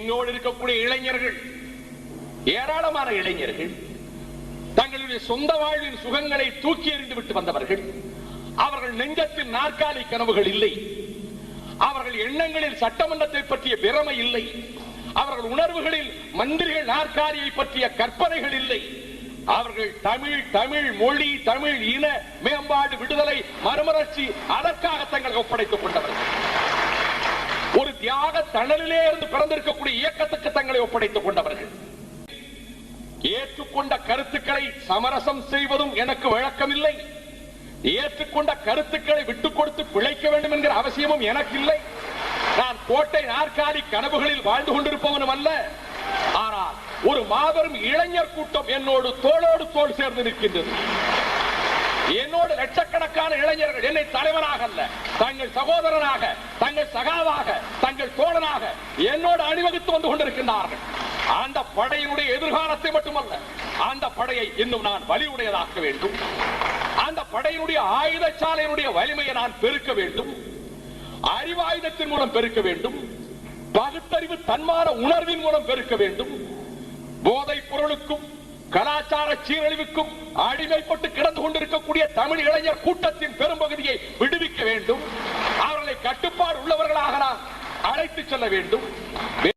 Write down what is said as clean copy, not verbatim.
எங்களோடு இருக்கக்கூடிய இளைஞர்கள், ஏராளமான இளைஞர்கள் தங்களுடைய சொந்த வாழ்வின் சுகங்களை தூக்கி எறிந்து விட்டு வந்தவர்கள். அவர்கள் நெஞ்சத்தில் நாற்காலி கனவுகள் இல்லை, அவர்கள் எண்ணங்களில் சட்டமன்றத்தை பற்றிய பிரமை இல்லை, அவர்கள் உணர்வுகளில் மந்திரிகள் நாற்காலியை பற்றிய கற்பனைகள் இல்லை. அவர்கள் தமிழ், தமிழ் மொழி, தமிழ் இன மேம்பாடு, விடுதலை, மறுமலர்ச்சி, அதற்காக தங்களை ஒப்படைத்துக் கொண்டவர்கள். ஒரு தியாக தணலிலே இருந்து பிறந்திருக்கக்கூடிய இயக்கத்துக்கு தங்களை ஒப்படைத்துக் கொண்டவர்கள். ஏற்றுக்கொண்ட கருத்துக்களை சமரசம் செய்வதும் எனக்கு வழக்கமில்லை. ஏற்றுக்கொண்ட கருத்துக்களை விட்டுக் கொடுத்து பிழைக்க வேண்டும் என்கிற அவசியமும் எனக்கு இல்லை. நான் கோட்டை நாற்காலி கனவுகளில் வாழ்ந்து கொண்டிருப்பவனும் அல்ல. ஆனால் ஒரு மாபெரும் இளைஞர் கூட்டம் என்னோடு தோளோடு தோள் சேர்ந்து நிற்கின்றது. என்னோடு லட்சக்கணக்கான இளைஞர்கள் என்னை தலைவனாக அல்ல, தங்கள் சகோதரனாக, தங்கள் சகாவாக, தங்கள் தோழனாக என்னோடு அணிவகுத்து வந்து கொண்டிருக்கின்றார்கள். அந்த படையினுடைய எதிர்காலத்தை மட்டுமல்ல, அந்த படையை இன்னும் நான் வலியுடையதாக்க வேண்டும். அந்த படையினுடைய ஆயுதசாலையினுடைய வலிமையை நான் பெருக்க வேண்டும். அறிவாயுதத்தின் மூலம் பெருக்க வேண்டும். பகுத்தறிவு தன்மான உணர்வின் மூலம் பெருக்க வேண்டும். போதைப் பொருளுக்கும் கலாச்சார சீரழிவுக்கும் அடிமைப்பட்டு கிடந்து கொண்டிருக்கக்கூடிய தமிழ் இளைஞர் கூட்டத்தின் பெரும்பகுதியை விடுவிக்க வேண்டும். அவர்களை கட்டுப்பாடு உள்ளவர்களாக நான் அழைத்து செல்ல வேண்டும்.